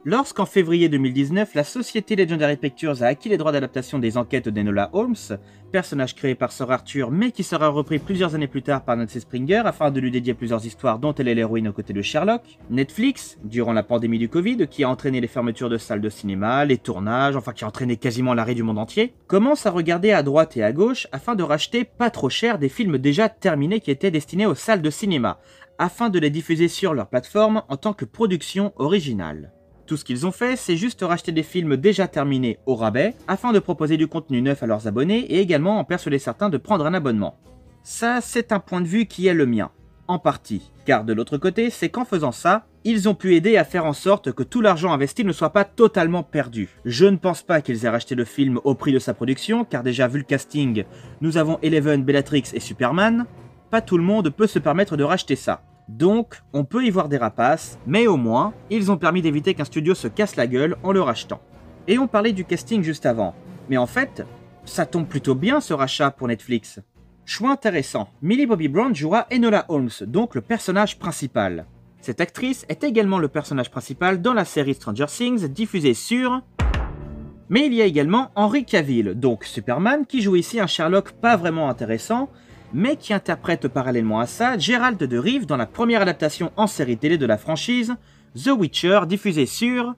Lorsqu'en février 2019, la société Legendary Pictures a acquis les droits d'adaptation des enquêtes d'Enola Holmes, personnage créé par Sir Arthur mais qui sera repris plusieurs années plus tard par Nancy Springer afin de lui dédier plusieurs histoires dont elle est l'héroïne aux côtés de Sherlock, Netflix, durant la pandémie du Covid qui a entraîné les fermetures de salles de cinéma, les tournages, enfin qui a entraîné quasiment l'arrêt du monde entier, commence à regarder à droite et à gauche afin de racheter pas trop cher des films déjà terminés qui étaient destinés aux salles de cinéma, afin de les diffuser sur leur plateforme en tant que production originale. Tout ce qu'ils ont fait, c'est juste racheter des films déjà terminés au rabais, afin de proposer du contenu neuf à leurs abonnés et également en persuader certains de prendre un abonnement. Ça, c'est un point de vue qui est le mien, en partie, car de l'autre côté, c'est qu'en faisant ça, ils ont pu aider à faire en sorte que tout l'argent investi ne soit pas totalement perdu. Je ne pense pas qu'ils aient racheté le film au prix de sa production, car déjà vu le casting, nous avons Eleven, Bellatrix et Superman, pas tout le monde peut se permettre de racheter ça. Donc, on peut y voir des rapaces, mais au moins, ils ont permis d'éviter qu'un studio se casse la gueule en le rachetant. Et on parlait du casting juste avant, mais en fait, ça tombe plutôt bien ce rachat pour Netflix. Choix intéressant, Millie Bobby Brown jouera Enola Holmes, donc le personnage principal. Cette actrice est également le personnage principal dans la série Stranger Things diffusée sur... Mais il y a également Henry Cavill, donc Superman, qui joue ici un Sherlock pas vraiment intéressant, mais qui interprète parallèlement à ça Geralt de Rive dans la première adaptation en série télé de la franchise, The Witcher, diffusée sur...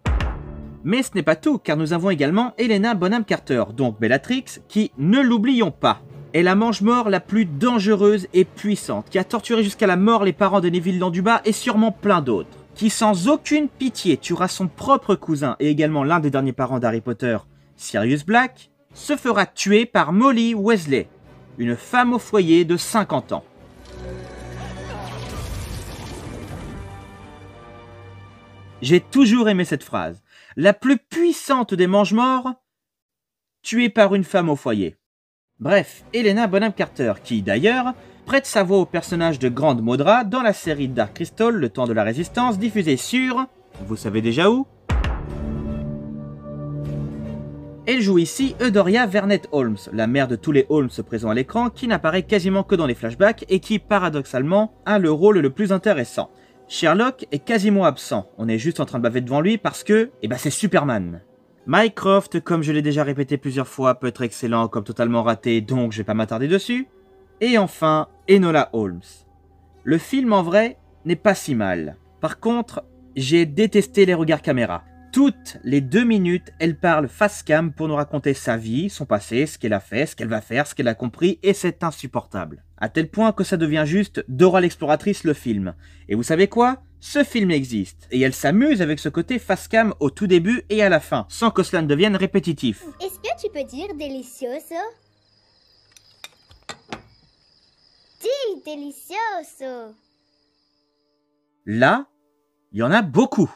Mais ce n'est pas tout, car nous avons également Helena Bonham Carter, donc Bellatrix, qui, ne l'oublions pas, est la mange-mort la plus dangereuse et puissante, qui a torturé jusqu'à la mort les parents de Neville Londubat et sûrement plein d'autres, qui sans aucune pitié tuera son propre cousin et également l'un des derniers parents d'Harry Potter, Sirius Black, se fera tuer par Molly Weasley, une femme au foyer de 50 ans. J'ai toujours aimé cette phrase. La plus puissante des mange-morts, tuée par une femme au foyer. Bref, Helena Bonham Carter, qui d'ailleurs prête sa voix au personnage de Grande Maudra dans la série Dark Crystal, Le Temps de la Résistance, diffusée sur... Vous savez déjà où ? Elle joue ici Edoria Vernet Holmes, la mère de tous les Holmes présents à l'écran, qui n'apparaît quasiment que dans les flashbacks et qui, paradoxalement, a le rôle le plus intéressant. Sherlock est quasiment absent, on est juste en train de baver devant lui parce que, c'est Superman. Mycroft, comme je l'ai déjà répété plusieurs fois, peut être excellent comme totalement raté, donc je vais pas m'attarder dessus. Et enfin, Enola Holmes. Le film en vrai n'est pas si mal. Par contre, j'ai détesté les regards caméra. Toutes les 2 minutes, elle parle face cam pour nous raconter sa vie, son passé, ce qu'elle a fait, ce qu'elle va faire, ce qu'elle a compris, et c'est insupportable. À tel point que ça devient juste Dora l'exploratrice le film. Et vous savez quoi ? Ce film existe, et elle s'amuse avec ce côté face cam au tout début et à la fin, sans que cela ne devienne répétitif. Est-ce que tu peux dire delicioso? Dis delicioso. Là, il y en a beaucoup.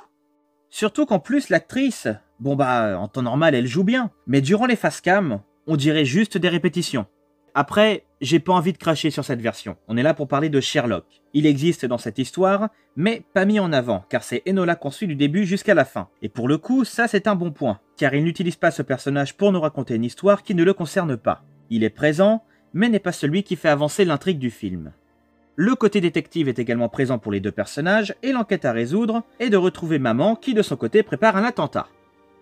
Surtout qu'en plus l'actrice, en temps normal elle joue bien, mais durant les facecam, on dirait juste des répétitions. Après, j'ai pas envie de cracher sur cette version, on est là pour parler de Sherlock. Il existe dans cette histoire, mais pas mis en avant, car c'est Enola qu'on suit du début jusqu'à la fin. Et pour le coup, ça c'est un bon point, car il n'utilise pas ce personnage pour nous raconter une histoire qui ne le concerne pas. Il est présent, mais n'est pas celui qui fait avancer l'intrigue du film. Le côté détective est également présent pour les deux personnages et l'enquête à résoudre est de retrouver maman qui de son côté prépare un attentat.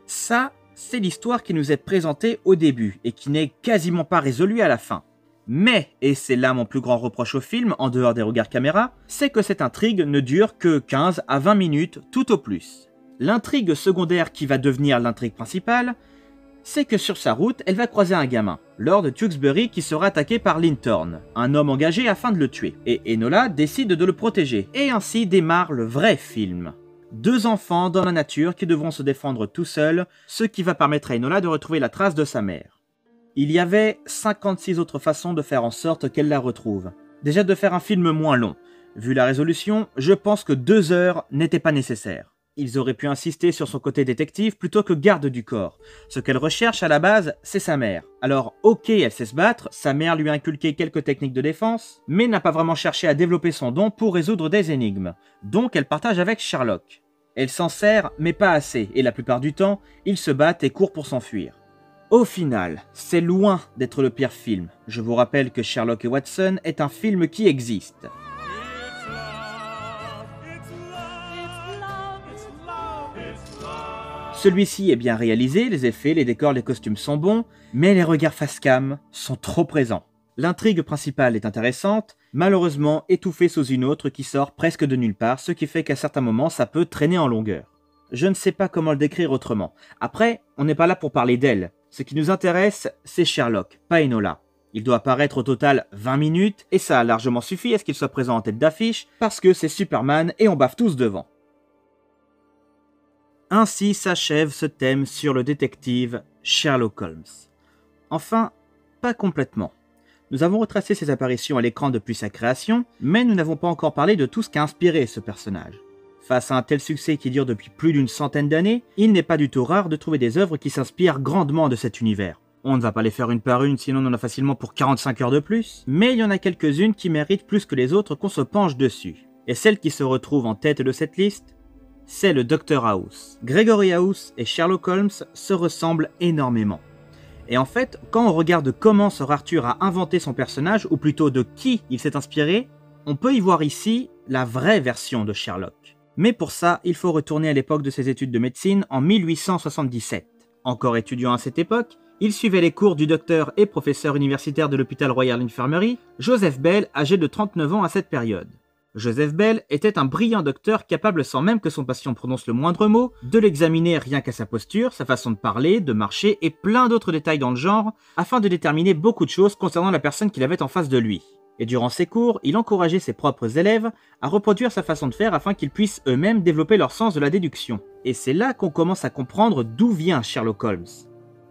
Ça, c'est l'histoire qui nous est présentée au début et qui n'est quasiment pas résolue à la fin. Mais, et c'est là mon plus grand reproche au film, en dehors des regards caméra, c'est que cette intrigue ne dure que 15 à 20 minutes tout au plus. L'intrigue secondaire qui va devenir l'intrigue principale, c'est que sur sa route, elle va croiser un gamin, Lord Tewksbury, qui sera attaqué par Lintorn, un homme engagé afin de le tuer. Et Enola décide de le protéger, et ainsi démarre le vrai film. 2 enfants dans la nature qui devront se défendre tout seuls, ce qui va permettre à Enola de retrouver la trace de sa mère. Il y avait 56 autres façons de faire en sorte qu'elle la retrouve. Déjà de faire un film moins long. Vu la résolution, je pense que 2 heures n'étaient pas nécessaires. Ils auraient pu insister sur son côté détective plutôt que garde du corps. Ce qu'elle recherche à la base, c'est sa mère. Alors ok, elle sait se battre, sa mère lui a inculqué quelques techniques de défense, mais n'a pas vraiment cherché à développer son don pour résoudre des énigmes. Donc elle partage avec Sherlock. Elle s'en sert, mais pas assez, et la plupart du temps, ils se battent et courent pour s'enfuir. Au final, c'est loin d'être le pire film. Je vous rappelle que Sherlock et Watson est un film qui existe. Celui-ci est bien réalisé, les effets, les décors, les costumes sont bons, mais les regards face cam sont trop présents. L'intrigue principale est intéressante, malheureusement étouffée sous une autre qui sort presque de nulle part, ce qui fait qu'à certains moments ça peut traîner en longueur. Je ne sais pas comment le décrire autrement. Après, on n'est pas là pour parler d'elle. Ce qui nous intéresse, c'est Sherlock, pas Enola. Il doit apparaître au total 20 minutes, et ça a largement suffi à ce qu'il soit présent en tête d'affiche, parce que c'est Superman et on baffe tous devant. Ainsi s'achève ce thème sur le détective Sherlock Holmes. Enfin, pas complètement. Nous avons retracé ses apparitions à l'écran depuis sa création, mais nous n'avons pas encore parlé de tout ce qu'a inspiré ce personnage. Face à un tel succès qui dure depuis plus d'une centaine d'années, il n'est pas du tout rare de trouver des œuvres qui s'inspirent grandement de cet univers. On ne va pas les faire une par une, sinon on en a facilement pour 45 heures de plus, mais il y en a quelques-unes qui méritent plus que les autres qu'on se penche dessus. Et celle qui se retrouve en tête de cette liste, c'est le Dr House. Gregory House et Sherlock Holmes se ressemblent énormément. Et en fait, quand on regarde comment Sir Arthur a inventé son personnage, ou plutôt de qui il s'est inspiré, on peut y voir ici la vraie version de Sherlock. Mais pour ça, il faut retourner à l'époque de ses études de médecine en 1877. Encore étudiant à cette époque, il suivait les cours du docteur et professeur universitaire de l'hôpital Royal Infirmary, Joseph Bell, âgé de 39 ans à cette période. Joseph Bell était un brillant docteur capable, sans même que son patient prononce le moindre mot, de l'examiner rien qu'à sa posture, sa façon de parler, de marcher et plein d'autres détails dans le genre, afin de déterminer beaucoup de choses concernant la personne qu'il avait en face de lui. Et durant ses cours, il encourageait ses propres élèves à reproduire sa façon de faire afin qu'ils puissent eux-mêmes développer leur sens de la déduction. Et c'est là qu'on commence à comprendre d'où vient Sherlock Holmes.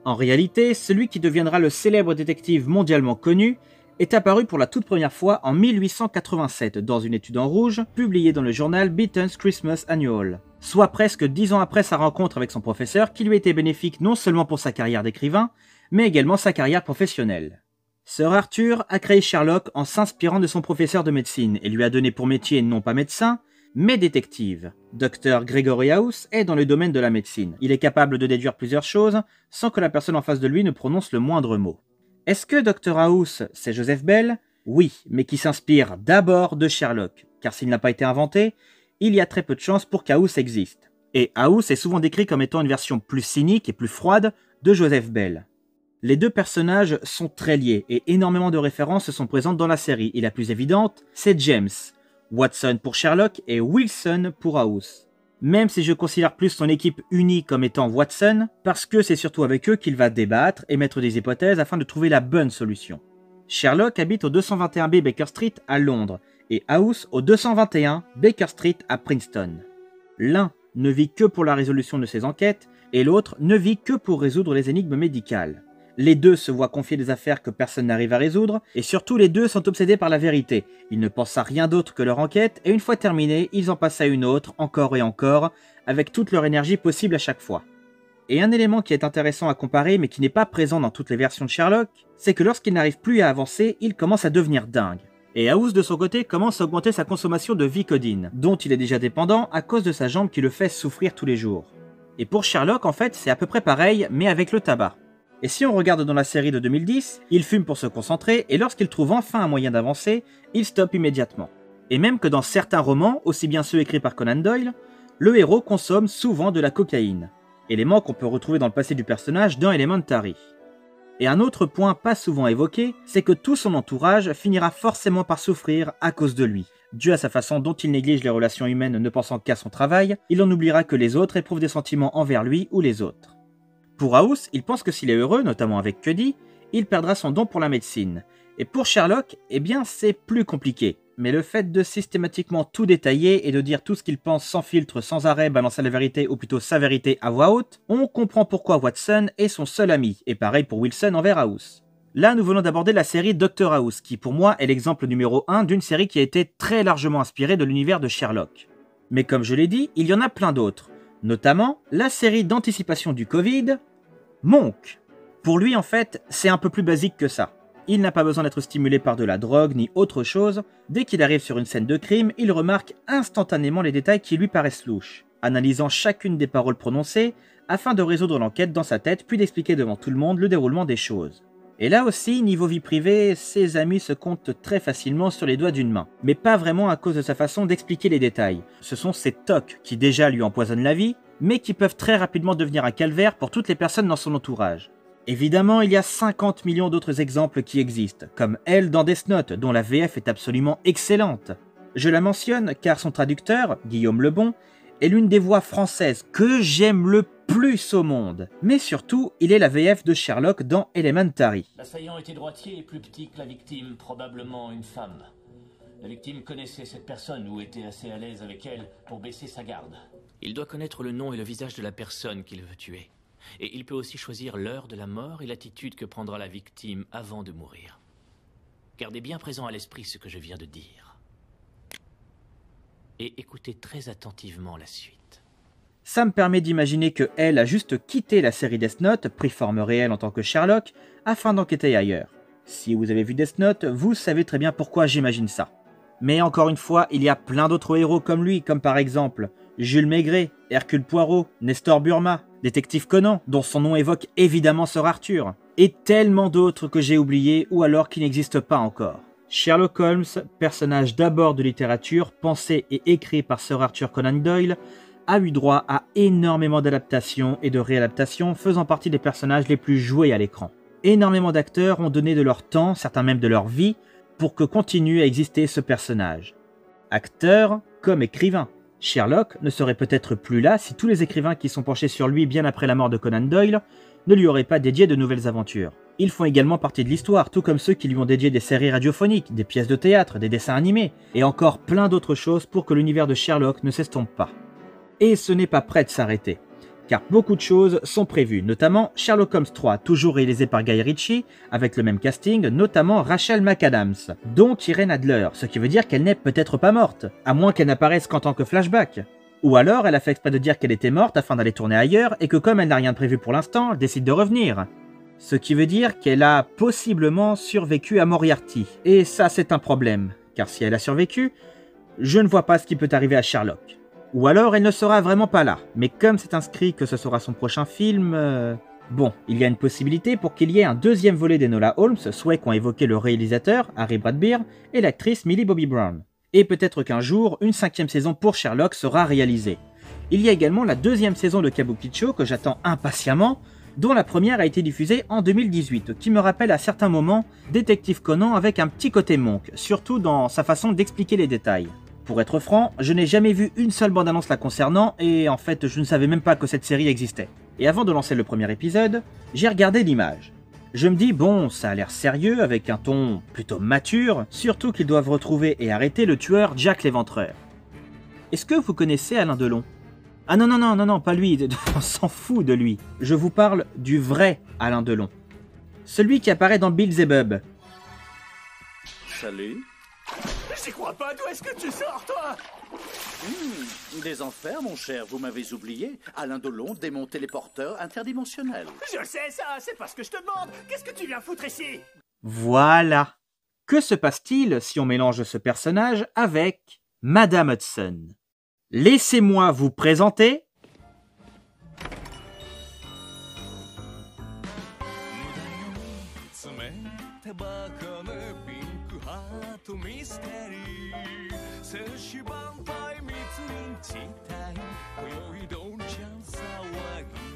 En réalité, celui qui deviendra le célèbre détective mondialement connu est apparu pour la toute première fois en 1887 dans une étude en rouge publiée dans le journal Beaton's Christmas Annual, soit presque 10 ans après sa rencontre avec son professeur qui lui était bénéfique non seulement pour sa carrière d'écrivain, mais également sa carrière professionnelle. Sir Arthur a créé Sherlock en s'inspirant de son professeur de médecine et lui a donné pour métier non pas médecin, mais détective. Dr Gregory House est dans le domaine de la médecine. Il est capable de déduire plusieurs choses sans que la personne en face de lui ne prononce le moindre mot. Est-ce que Dr House, c'est Joseph Bell? Oui, mais qui s'inspire d'abord de Sherlock, car s'il n'a pas été inventé, il y a très peu de chances pour qu'House existe. Et House est souvent décrit comme étant une version plus cynique et plus froide de Joseph Bell. Les deux personnages sont très liés et énormément de références sont présentes dans la série, et la plus évidente, c'est James, Watson pour Sherlock et Wilson pour House. Même si je considère plus son équipe unie comme étant Watson, parce que c'est surtout avec eux qu'il va débattre et mettre des hypothèses afin de trouver la bonne solution. Sherlock habite au 221B Baker Street à Londres, et House au 221 Baker Street à Princeton. L'un ne vit que pour la résolution de ses enquêtes, et l'autre ne vit que pour résoudre les énigmes médicales. Les deux se voient confier des affaires que personne n'arrive à résoudre, et surtout les deux sont obsédés par la vérité. Ils ne pensent à rien d'autre que leur enquête, et une fois terminée, ils en passent à une autre, encore et encore, avec toute leur énergie possible à chaque fois. Et un élément qui est intéressant à comparer, mais qui n'est pas présent dans toutes les versions de Sherlock, c'est que lorsqu'il n'arrive plus à avancer, il commence à devenir dingue. Et House de son côté commence à augmenter sa consommation de Vicodin, dont il est déjà dépendant à cause de sa jambe qui le fait souffrir tous les jours. Et pour Sherlock, en fait, c'est à peu près pareil, mais avec le tabac. Et si on regarde dans la série de 2010, il fume pour se concentrer, et lorsqu'il trouve enfin un moyen d'avancer, il stoppe immédiatement. Et même que dans certains romans, aussi bien ceux écrits par Conan Doyle, le héros consomme souvent de la cocaïne, élément qu'on peut retrouver dans le passé du personnage dans Elementary. Et un autre point pas souvent évoqué, c'est que tout son entourage finira forcément par souffrir à cause de lui. Dû à sa façon dont il néglige les relations humaines ne pensant qu'à son travail, il en oubliera que les autres éprouvent des sentiments envers lui ou les autres. Pour House, il pense que s'il est heureux, notamment avec Cuddy, il perdra son don pour la médecine. Et pour Sherlock, eh bien c'est plus compliqué. Mais le fait de systématiquement tout détailler et de dire tout ce qu'il pense sans filtre, sans arrêt, balancer la vérité ou plutôt sa vérité à voix haute, on comprend pourquoi Watson est son seul ami, et pareil pour Wilson envers House. Là, nous venons d'aborder la série Dr House, qui pour moi est l'exemple numéro 1 d'une série qui a été très largement inspirée de l'univers de Sherlock. Mais comme je l'ai dit, il y en a plein d'autres. Notamment la série d'anticipation du Covid, Monk. Pour lui en fait, c'est un peu plus basique que ça. Il n'a pas besoin d'être stimulé par de la drogue ni autre chose. Dès qu'il arrive sur une scène de crime, il remarque instantanément les détails qui lui paraissent louches, analysant chacune des paroles prononcées afin de résoudre l'enquête dans sa tête puis d'expliquer devant tout le monde le déroulement des choses. Et là aussi, niveau vie privée, ses amis se comptent très facilement sur les doigts d'une main. Mais pas vraiment à cause de sa façon d'expliquer les détails. Ce sont ses tocs qui déjà lui empoisonnent la vie, mais qui peuvent très rapidement devenir un calvaire pour toutes les personnes dans son entourage. Évidemment, il y a 50 millions d'autres exemples qui existent, comme elle dans Death Note, dont la VF est absolument excellente. Je la mentionne car son traducteur, Guillaume Lebon, est l'une des voix françaises que j'aime le plus au monde. Mais surtout, il est la VF de Sherlock dans Elementary. L'assaillant était droitier et plus petit que la victime, probablement une femme. La victime connaissait cette personne ou était assez à l'aise avec elle pour baisser sa garde. Il doit connaître le nom et le visage de la personne qu'il veut tuer. Et il peut aussi choisir l'heure de la mort et l'attitude que prendra la victime avant de mourir. Gardez bien présent à l'esprit ce que je viens de dire. Et écoutez très attentivement la suite. Ça me permet d'imaginer que elle a juste quitté la série Death Note, pris forme réelle en tant que Sherlock, afin d'enquêter ailleurs. Si vous avez vu Death Note, vous savez très bien pourquoi j'imagine ça. Mais encore une fois, il y a plein d'autres héros comme lui, comme par exemple Jules Maigret, Hercule Poirot, Nestor Burma, Détective Conan, dont son nom évoque évidemment Sir Arthur, et tellement d'autres que j'ai oubliés ou alors qui n'existent pas encore. Sherlock Holmes, personnage d'abord de littérature, pensé et écrit par Sir Arthur Conan Doyle, a eu droit à énormément d'adaptations et de réadaptations faisant partie des personnages les plus joués à l'écran. Énormément d'acteurs ont donné de leur temps, certains même de leur vie, pour que continue à exister ce personnage. Acteur comme écrivain. Sherlock ne serait peut-être plus là si tous les écrivains qui sont penchés sur lui bien après la mort de Conan Doyle ne lui auraient pas dédié de nouvelles aventures. Ils font également partie de l'histoire, tout comme ceux qui lui ont dédié des séries radiophoniques, des pièces de théâtre, des dessins animés, et encore plein d'autres choses pour que l'univers de Sherlock ne s'estompe pas. Et ce n'est pas prêt de s'arrêter, car beaucoup de choses sont prévues, notamment Sherlock Holmes 3, toujours réalisé par Guy Ritchie, avec le même casting, notamment Rachel McAdams, dont Irene Adler, ce qui veut dire qu'elle n'est peut-être pas morte, à moins qu'elle n'apparaisse qu'en tant que flashback. Ou alors elle a fait exprès de dire qu'elle était morte afin d'aller tourner ailleurs, et que comme elle n'a rien de prévu pour l'instant, elle décide de revenir. Ce qui veut dire qu'elle a possiblement survécu à Moriarty, et ça c'est un problème, car si elle a survécu, je ne vois pas ce qui peut arriver à Sherlock. Ou alors elle ne sera vraiment pas là, mais comme c'est inscrit que ce sera son prochain film... Bon, il y a une possibilité pour qu'il y ait un deuxième volet d'Enola Holmes, souhait qu'ont évoqué le réalisateur, Harry Bradbeer, et l'actrice Millie Bobby Brown. Et peut-être qu'un jour, une 5e saison pour Sherlock sera réalisée. Il y a également la 2e saison de Kabukicho que j'attends impatiemment, dont la première a été diffusée en 2018, qui me rappelle à certains moments Détective Conan avec un petit côté monk, surtout dans sa façon d'expliquer les détails. Pour être franc, je n'ai jamais vu une seule bande-annonce la concernant, et en fait je ne savais même pas que cette série existait. Et avant de lancer le premier épisode, j'ai regardé l'image. Je me dis, bon, ça a l'air sérieux, avec un ton plutôt mature, surtout qu'ils doivent retrouver et arrêter le tueur Jack l'Éventreur. Est-ce que vous connaissez Alain Delon? Ah non, pas lui, on s'en fout de lui. Je vous parle du vrai Alain Delon. Celui qui apparaît dans Beelzebub. Salut. J'y crois pas, d'où est-ce que tu sors, toi? Des enfers, mon cher, vous m'avez oublié. Alain Delon, démon téléporteur interdimensionnel. Je sais ça, c'est pas ce que je te demande. Qu'est-ce que tu viens foutre ici? Voilà. Que se passe-t-il si on mélange ce personnage avec Madame Hudson? Laissez-moi vous présenter...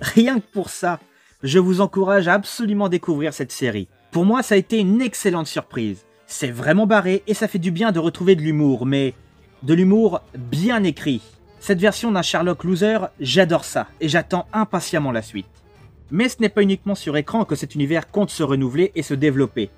Rien que pour ça, je vous encourage à absolument découvrir cette série. Pour moi, ça a été une excellente surprise. C'est vraiment barré et ça fait du bien de retrouver de l'humour, mais de l'humour bien écrit. Cette version d'un Sherlock loser, j'adore ça et j'attends impatiemment la suite. Mais ce n'est pas uniquement sur écran que cet univers compte se renouveler et se développer.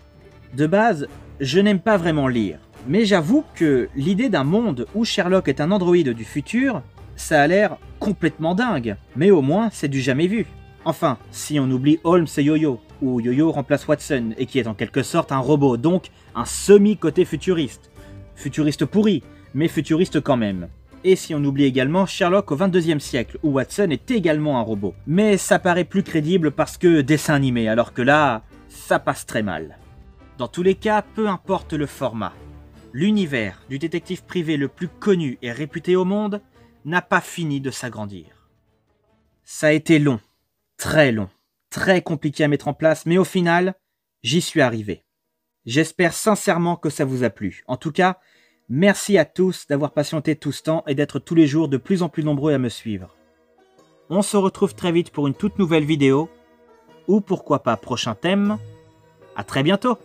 De base, je n'aime pas vraiment lire, mais j'avoue que l'idée d'un monde où Sherlock est un androïde du futur, ça a l'air complètement dingue, mais au moins c'est du jamais vu. Enfin, si on oublie Holmes et Yo-Yo, où Yo-Yo remplace Watson et qui est en quelque sorte un robot, donc un semi-côté futuriste. Futuriste pourri, mais futuriste quand même. Et si on oublie également Sherlock au 22e siècle, où Watson est également un robot. Mais ça paraît plus crédible parce que dessin animé, alors que là, ça passe très mal. Dans tous les cas, peu importe le format, l'univers du détective privé le plus connu et réputé au monde n'a pas fini de s'agrandir. Ça a été long, très compliqué à mettre en place, mais au final, j'y suis arrivé. J'espère sincèrement que ça vous a plu. En tout cas, merci à tous d'avoir patienté tout ce temps et d'être tous les jours de plus en plus nombreux à me suivre. On se retrouve très vite pour une toute nouvelle vidéo, ou pourquoi pas prochain thème. À très bientôt!